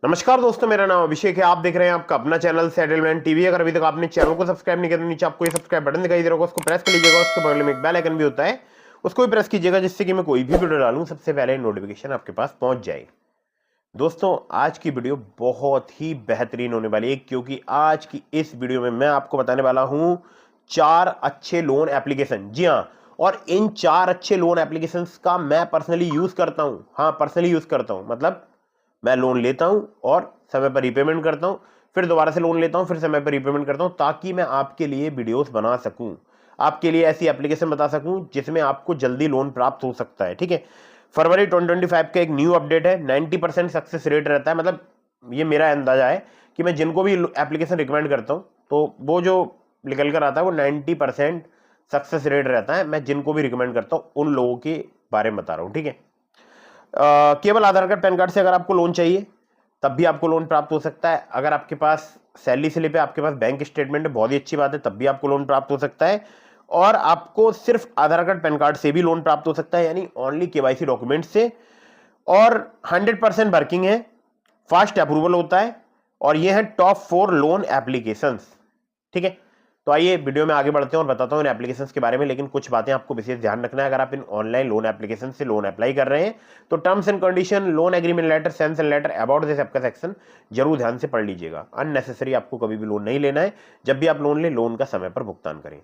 नमस्कार दोस्तों, मेरा नाम अभिषेक है। आप देख रहे हैं आपका अपना चैनल सेटलमेंट टीवी। अगर अभी तक आपने चैनल को सब्सक्राइब नहीं किया तो नीचे आपको ये सब्सक्राइब बटन दिखाई दे रहा होगा, उसको प्रेस कर लीजिएगा। उसके बगल में एक बेल आइकन भी होता है, उसको भी प्रेस कीजिएगा, जिससे कि मैं कोई भी वीडियो डालूं सबसे पहले नोटिफिकेशन आपके पास पहुंच जाए। दोस्तों, आज की वीडियो बहुत ही बेहतरीन होने वाली है, क्योंकि आज की इस वीडियो में मैं आपको बताने वाला हूं 4 अच्छे लोन एप्लीकेशन। जी हाँ, और इन 4 अच्छे लोन एप्लीकेशन का मैं पर्सनली यूज करता हूं। हाँ, पर्सनली यूज करता हूं, मतलब मैं लोन लेता हूं और समय पर रीपेमेंट करता हूं, फिर दोबारा से लोन लेता हूं, फिर समय पर रीपेमेंट करता हूं, ताकि मैं आपके लिए वीडियोस बना सकूं, आपके लिए ऐसी एप्लीकेशन बता सकूं जिसमें आपको जल्दी लोन प्राप्त हो सकता है। ठीक है, फरवरी 2025 का एक न्यू अपडेट है। 90% सक्सेस रेट रहता है, मतलब ये मेरा अंदाजा है कि मैं जिनको भी एप्लीकेशन रिकमेंड करता हूं तो वो जो निकल कर आता है वो 90% सक्सेस रेट रहता है। मैं जिनको भी रिकमेंड करता हूं उन लोगों के बारे में बता रहा हूं। ठीक है, केवल आधार कार्ड पैन कार्ड से अगर आपको लोन चाहिए तब भी आपको लोन प्राप्त हो सकता है। अगर आपके पास सैलरी स्लिप है, आपके पास बैंक स्टेटमेंट है, बहुत ही अच्छी बात है, तब भी आपको लोन प्राप्त हो सकता है। और आपको सिर्फ आधार कार्ड पैन कार्ड से भी लोन प्राप्त हो सकता है, यानी ओनली केवाईसी डॉक्यूमेंट से। और 100% वर्किंग है, फास्ट अप्रूवल होता है, और ये है टॉप 4 लोन एप्लीकेशंस। ठीक है, तो आइए वीडियो में आगे बढ़ते हैं और बताता हूं इन एप्लीकेशंस के बारे में। लेकिन कुछ बातें आपको विशेष ध्यान रखना है। अगर आप इन ऑनलाइन लोन एप्लीकेशन से लोन अप्लाई कर रहे हैं तो terms and condition, loan agreement letter, sanction letter, about this app का सेक्शन जरूर ध्यान से पढ़ लीजिएगा। अननेसेसरी आपको कभी भी लोन नहीं लेना है। जब भी आप लोन लें, लोन का समय पर भुगतान करें।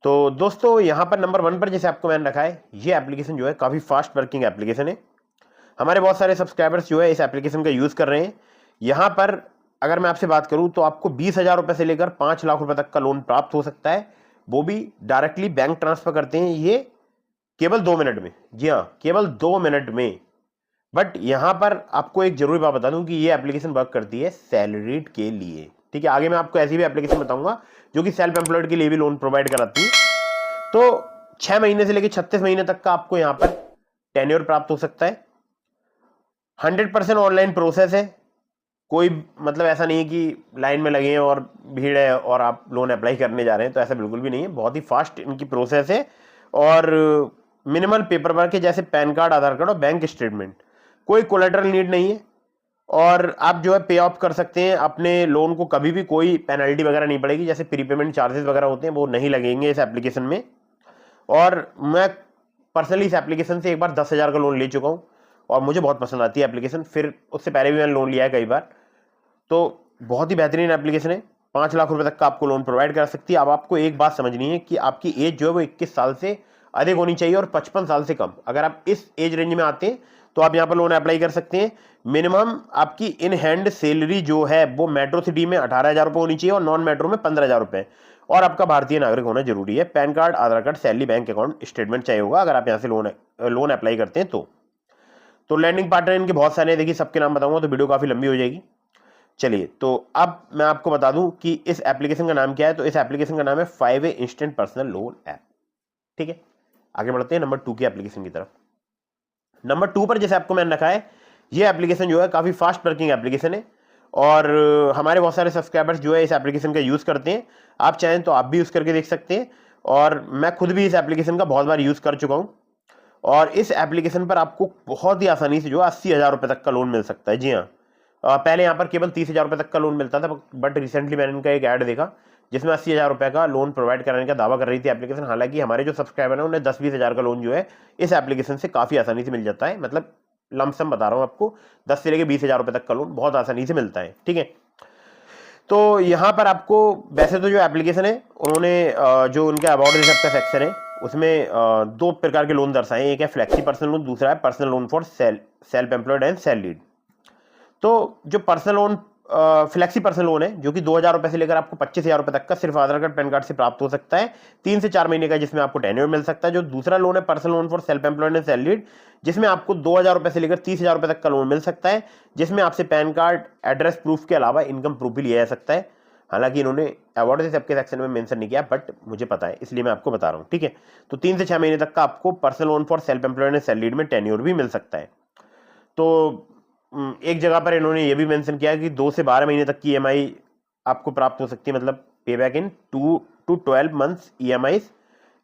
तो दोस्तों, यहां पर नंबर 1 पर जैसे आपको मैंने रखा है, ये एप्लीकेशन जो है काफी फास्ट वर्किंग एप्लीकेशन है। हमारे बहुत सारे सब्सक्राइबर्स जो है इस एप्लीकेशन का यूज कर रहे हैं। यहां पर अगर मैं आपसे बात करूं तो आपको 20,000 रुपए से लेकर 5 लाख रुपए तक का लोन प्राप्त हो सकता है, वो भी डायरेक्टली बैंक ट्रांसफर करते हैं ये केवल 2 मिनट में। जी हाँ, केवल 2 मिनट में। बट यहां पर आपको एक जरूरी बात बता दूं कि ये एप्लीकेशन वर्क करती है सैलरीड के लिए। ठीक है, आगे मैं आपको ऐसी भी एप्लीकेशन बताऊंगा जो कि सेल्फ एम्प्लॉयड के लिए भी लोन प्रोवाइड कराती है। तो 6 महीने से लेकर 36 महीने तक का आपको यहां पर टेन्योर प्राप्त हो सकता है। 100% ऑनलाइन प्रोसेस है। कोई मतलब ऐसा नहीं है कि लाइन में लगे हैं और भीड़ है और आप लोन अप्लाई करने जा रहे हैं, तो ऐसा बिल्कुल भी नहीं है। बहुत ही फास्ट इनकी प्रोसेस है। और मिनिमल पेपर वर्क है, जैसे पैन कार्ड, आधार कार्ड और बैंक स्टेटमेंट। कोई कोलेटरल नीड नहीं है, और आप जो है पे ऑफ कर सकते हैं अपने लोन को कभी भी। कोई पेनल्टी वगैरह नहीं पड़ेगी, जैसे प्रीपेमेंट चार्जेस वगैरह होते हैं वो नहीं लगेंगे इस एप्लीकेशन में। और मैं पर्सनली इस एप्लीकेशन से एक बार 10,000 का लोन ले चुका हूँ और मुझे बहुत पसंद आती है एप्लीकेशन। फिर उससे पहले भी मैंने लोन लिया है कई बार। तो बहुत ही बेहतरीन एप्लीकेशन है, 5 लाख रुपए तक का आपको लोन प्रोवाइड कर सकती है। अब आपको एक बात समझनी है कि आपकी एज जो है वो 21 साल से अधिक होनी चाहिए और 55 साल से कम। अगर आप इस एज रेंज में आते हैं तो आप यहाँ पर लोन अप्लाई कर सकते हैं। मिनिमम आपकी इन हैंड सैलरी जो है वो मेट्रो सिटी में 18,000 रुपये होनी चाहिए और नॉन मेट्रो में 15,000 रुपये। और आपका भारतीय नागरिक होना जरूरी है। PAN card, Aadhaar card, salary, bank account statement चाहिए होगा अगर आप यहाँ से लोन अप्लाई करते हैं तो लैंडिंग पार्टनर इनके बहुत सारे हैं, देखिए सबके नाम बताऊंगा तो वीडियो काफी लंबी हो जाएगी। चलिए, तो अब मैं आपको बता दूं कि इस एप्लीकेशन का नाम क्या है। तो इस एप्लीकेशन का नाम है 5 इंस्टेंट पर्सनल लोन ऐप। ठीक है, आगे बढ़ते हैं नंबर 2 की एप्लीकेशन की तरफ। नंबर 2 पर जैसे आपको मैंने रखा है, ये एप्लीकेशन जो है काफी फास्ट वर्किंग एप्लीकेशन है। और हमारे बहुत सारे सब्सक्राइबर्स जो है इस एप्लीकेशन का यूज करते हैं। आप चाहें तो आप भी यूज करके देख सकते हैं, और मैं खुद भी इस एप्लीकेशन का बहुत बार यूज कर चुका हूं। और इस एप्लीकेशन पर आपको बहुत ही आसानी से जो है 80,000 रुपए तक का लोन मिल सकता है। जी हाँ, पहले यहाँ पर केवल 30,000 रुपए तक का लोन मिलता था, बट रिसेंटली मैंने इनका एक ऐड देखा जिसमें 80,000 रुपए का लोन प्रोवाइड कराने का दावा कर रही थी एप्लीकेशन। हालांकि हमारे जो सब्सक्राइबर हैं उन्हें 10-20,000 का लोन जो है इस एप्लीकेशन से काफी आसानी से मिल जाता है। मतलब लमसम बता रहा हूँ आपको, 10 से लेकर 20,000 रुपए तक का लोन बहुत आसानी से मिलता है। ठीक है, तो यहाँ पर आपको वैसे तो जो एप्लीकेशन है उन्होंने जो उनका अबाउट दिस ऐप का सेक्शन है उसमें 2 प्रकार के लोन दर्शाए। एक है फ्लेक्सी पर्सनल लोन, दूसरा है personal loan for self employed and salaried. तो जो personal loan, flexi personal loan है, जो कि 2,000 रुपए से लेकर आपको 25,000 रुपए तक का सिर्फ आधार कार्ड पैन कार्ड से प्राप्त हो सकता है। 3 से 4 महीने का, जिसमें आपको टेन्योर मिल सकता है। जो दूसरा लोन है personal loan for self employed and salaried, जिसमें आपको 2,000 रुपए से लेकर 30,000 रुपए तक का लोन मिल सकता है, जिसमें आपसे पैन कार्ड, एड्रेस प्रूफ के अलावा इनकम प्रूफ भी लिया जा सकता है। हालांकि इन्होंने अवार्ड से सबके सेक्शन में मेंशन नहीं किया, बट मुझे पता है इसलिए मैं आपको बता रहा हूँ। ठीक है, तो 3 से 6 महीने तक का आपको personal loan for self employed and salaried में टेन्योर भी मिल सकता है। तो एक जगह पर इन्होंने ये भी मेंशन किया कि 2 से 12 महीने तक की ईएमआई आपको प्राप्त हो सकती है, मतलब पे back in 2 to 12 months EMI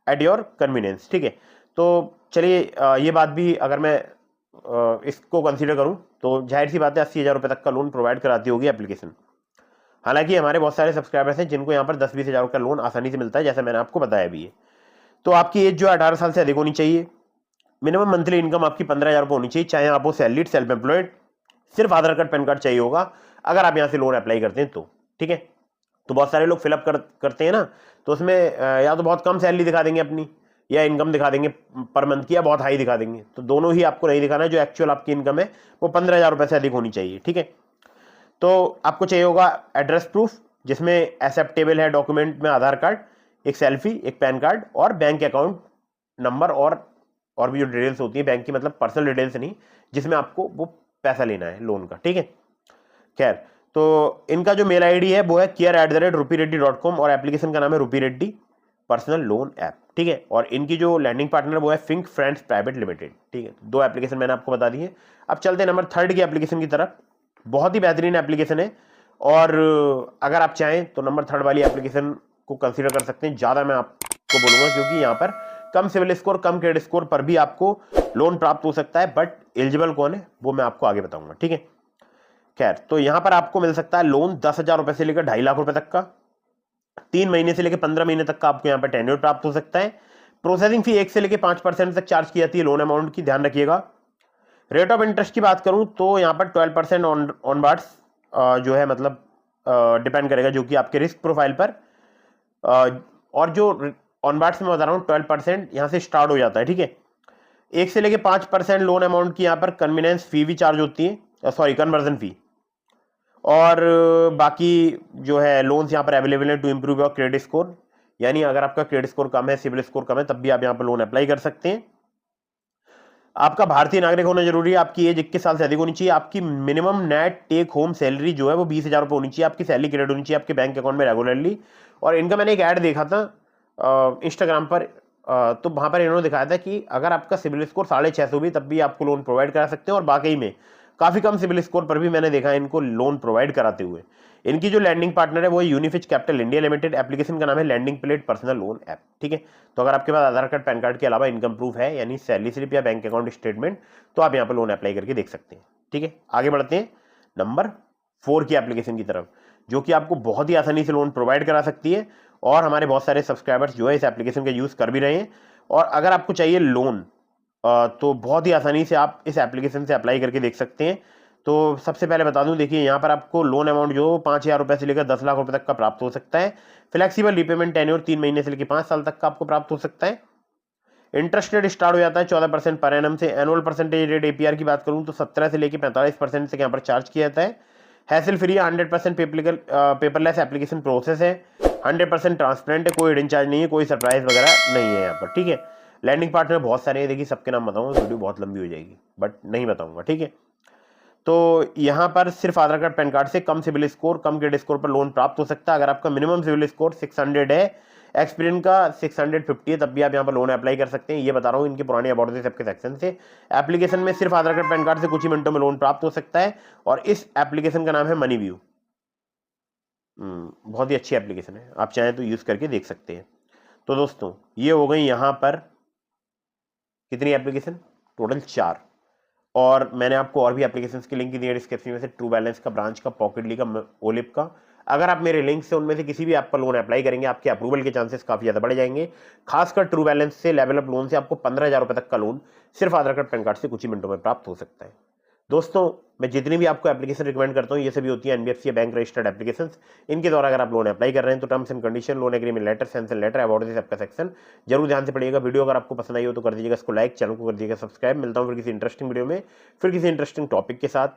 at your convenience. ठीक है, तो चलिए, ये बात भी अगर मैं इसको कंसीडर करूं तो जाहिर सी बात है 80,000 रुपये तक का लोन प्रोवाइड कराती होगी एप्लीकेशन। हालांकि हमारे बहुत सारे सब्सक्राइबर्स हैं जिनको यहाँ पर 10-20 हज़ार का लोन आसानी से मिलता है, जैसा मैंने आपको बताया भी है। तो आपकी एज जो है 18 साल से अधिक होनी चाहिए। मिनिमम मंथली इनकम आपकी 15,000 रुपये होनी चाहिए, चाहे आप हो सैलरीड, सेल्फ एम्प्लॉयड। सिर्फ आधार कार्ड पैन कार्ड चाहिए होगा अगर आप यहाँ से लोन अप्लाई करते हैं तो, ठीक है। तो बहुत सारे लोग फिलअप करते हैं ना, तो उसमें या तो बहुत कम सैलरी दिखा देंगे अपनी, या इनकम दिखा देंगे पर मंथ की, या बहुत हाई दिखा देंगे। तो दोनों ही आपको नहीं दिखाना है। जो एक्चुअल आपकी इनकम है वो 15,000 रुपये से अधिक होनी चाहिए, ठीक है। तो आपको चाहिए होगा एड्रेस प्रूफ, जिसमें एक्सेप्टेबल है डॉक्यूमेंट में आधार कार्ड, एक सेल्फी, एक पैन कार्ड और बैंक अकाउंट नंबर, और भी जो डिटेल्स होती है बैंक की, मतलब पर्सनल डिटेल्स नहीं, जिसमें आपको वो पैसा लेना है लोन का, ठीक है। खैर, तो इनका जो मेल आईडी है वो है care@rupireddy.com और एप्लीकेशन का नाम है रूपी रेड्डी पर्सनल लोन ऐप, ठीक है। और इनकी जो लैंडिंग पार्टनर वो है फिंक फ्रेंड्स प्राइवेट लिमिटेड, ठीक है। 2 एप्लीकेशन मैंने आपको बता दी है। अब चलते हैं नंबर 3 की एप्लीकेशन की तरफ। बहुत ही बेहतरीन एप्लीकेशन है, और अगर आप चाहें तो नंबर 3 वाली एप्लीकेशन को कंसीडर कर सकते हैं। ज़्यादा मैं आपको बोलूँगा, क्योंकि यहाँ पर कम सिविल स्कोर, कम क्रेडिट स्कोर पर भी आपको लोन प्राप्त हो सकता है, बट एलिजिबल कौन है वो मैं आपको आगे बताऊंगा, ठीक है। खैर, तो यहां पर आपको मिल सकता है लोन 10,000 रुपए से लेकर 2.5 लाख रुपए तक का, 3 महीने से लेकर 15 महीने तक का आपको यहां पर टेन्योर प्राप्त हो सकता है। प्रोसेसिंग फी 1 से लेकर 5% तक चार्ज की जाती है लोन अमाउंट की, ध्यान रखिएगा। रेट ऑफ इंटरेस्ट की बात करूं तो यहां पर 12% ऑनवार्ड्स जो है, मतलब डिपेंड करेगा जो कि आपके रिस्क प्रोफाइल पर, और जो ऑनवार्ड्स में बता रहा हूं 12% यहां से स्टार्ट हो जाता है, ठीक है। 1 से लेकर 5% लोन अमाउंट की यहां पर कन्वीनियंस फी भी चार्ज होती है, सॉरी कन्वर्जन फी। और बाकी जो है लोन्स यहाँ पर अवेलेबल है to improve your credit score, यानी अगर आपका क्रेडिट स्कोर कम है, सिविल स्कोर कम है, तब भी आप यहाँ पर लोन अप्लाई कर सकते हैं। आपका भारतीय नागरिक होना जरूरी है, आपकी एज 21 साल से अधिक होनी चाहिए, आपकी minimum net take home salary जो है वो 20,000 रुपये होनी चाहिए, आपकी सैलरी क्रेडिट होनी चाहिए आपके बैंक अकाउंट में रेगुलरली। और इनका मैंने एक ऐड देखा था इंस्टाग्राम पर, तो वहाँ पर इन्होंने दिखाया था कि अगर आपका सिविल स्कोर 650 भी, तब भी आपको लोन प्रोवाइड करा सकते हैं। और वाकई में काफ़ी कम सिविल स्कोर पर भी मैंने देखा है इनको लोन प्रोवाइड कराते हुए। इनकी जो लैंडिंग पार्टनर है वो Unifinz capital India limited, application का नाम है lending plate personal loan app, ठीक है। तो अगर आपके पास आधार कार्ड पैन कार्ड के अलावा इनकम प्रूफ है, यानी सैलरी स्लिप या बैंक अकाउंट स्टेटमेंट, तो आप यहाँ पर लोन अप्लाई करके देख सकते हैं, ठीक है। आगे बढ़ते हैं नंबर 4 की एप्लीकेशन की तरफ, जो कि आपको बहुत ही आसानी से लोन प्रोवाइड करा सकती है। और हमारे बहुत सारे सब्सक्राइबर्स जो है इस एप्लीकेशन का यूज़ कर भी रहे हैं। और अगर आपको चाहिए लोन तो बहुत ही आसानी से आप इस एप्लीकेशन से अप्लाई करके देख सकते हैं। तो सबसे पहले बता दूं, देखिए यहाँ पर आपको लोन अमाउंट जो 5,000 रुपये से लेकर 10 लाख रुपए तक का प्राप्त हो सकता है। फ्लेक्सिबल रिपेमेंट टेन्योर 3 महीने से लेकर 5 साल तक का आपको प्राप्त हो सकता है। इंटरेस्ट रेट स्टार्ट हो जाता है 14% पर एनम से। एनुअल परसेंटेज रेट APR की बात करूं तो 17 से लेकर 45% से यहाँ पर चार्ज किया जाता है। Hassle free 100% paperless application process है, 100% ट्रांसपेरेंट है, कोई हिडन चार्ज नहीं है, कोई सरप्राइज वगैरह नहीं है यहाँ पर, ठीक है। लैंडिंग पार्टनर बहुत सारे हैं, देखिए सबके नाम बताऊंगा, वीडियो बहुत लंबी हो जाएगी, बट नहीं बताऊंगा, ठीक है। तो यहाँ पर सिर्फ आधार कार्ड पैन कार्ड से कम सिविल स्कोर, कम क्रेडिट स्कोर पर लोन प्राप्त हो सकता है। अगर आपका मिनिमम सिविल स्कोर 600 है, एक्सपीरियंस का 650 है, तब भी आप यहाँ पर लोन अप्लाई कर सकते हैं। ये बता रहा हूँ इनके पुराने अबाउट से सबके सेक्शन से। एप्लीकेशन में सिर्फ आधार कार्ड पैन कार्ड से कुछ ही मिनटों में लोन प्राप्त हो सकता है। और इस एप्लीकेशन का नाम है मनी व्यू। बहुत ही अच्छी एप्लीकेशन है, आप चाहें तो यूज करके देख सकते हैं। तो दोस्तों ये हो गई यहाँ पर कितनी एप्लीकेशन, टोटल 4। और मैंने आपको और भी एप्लीकेशंस की लिंक दी है डिस्क्रिप्शन में से, ट्रू बैलेंस का, ब्रांच का, पॉकेटली का, ओलिप का। अगर आप मेरे लिंक से उनमें से किसी भी ऐप पर लोन अप्लाई करेंगे, आपके अप्रूवल के चांसेस काफी ज्यादा बढ़ जाएंगे। खासकर ट्रू बैलेंस से, लेवल अप लोन से आपको 15,000 रुपए तक का लोन सिर्फ आधार कार्ड पैन कार्ड से कुछ ही मिनटों में प्राप्त हो सकता है। दोस्तों मैं जितनी भी आपको एप्लीकेशन रिकमेंड करता हूँ ये सभी होती है NBFC या बैंक रजिस्टर्ड एप्लीकेशंस। इनके द्वारा अगर आप लोन अप्लाई कर रहे हैं तो terms and condition, loan agreement letter, sanction letter, about this आपका सेक्शन जरूर ध्यान से पढ़िएगा। वीडियो अगर आपको पसंद आई हो तो कर दीजिएगा इसको लाइक, चैनल को कर दीजिएगा सब्सक्राइब। मिलता हूँ फिर किसी इंटरेस्टिंग वीडियो में, फिर किसी इंटरेस्टिंग टॉपिक के साथ।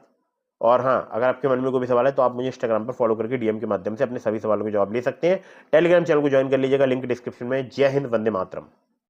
और हाँ, अगर आपके मन में कोई भी सवाल है तो आप मुझे इंस्टाग्राम पर फॉलो करके DM के माध्यम से अपने सभी सवालों के जवाब ले सकते हैं। टेलीग्राम चैनल को ज्वाइन कर लीजिएगा, लिंक डिस्क्रिप्शन में। जय हिंद, वंदे मातरम।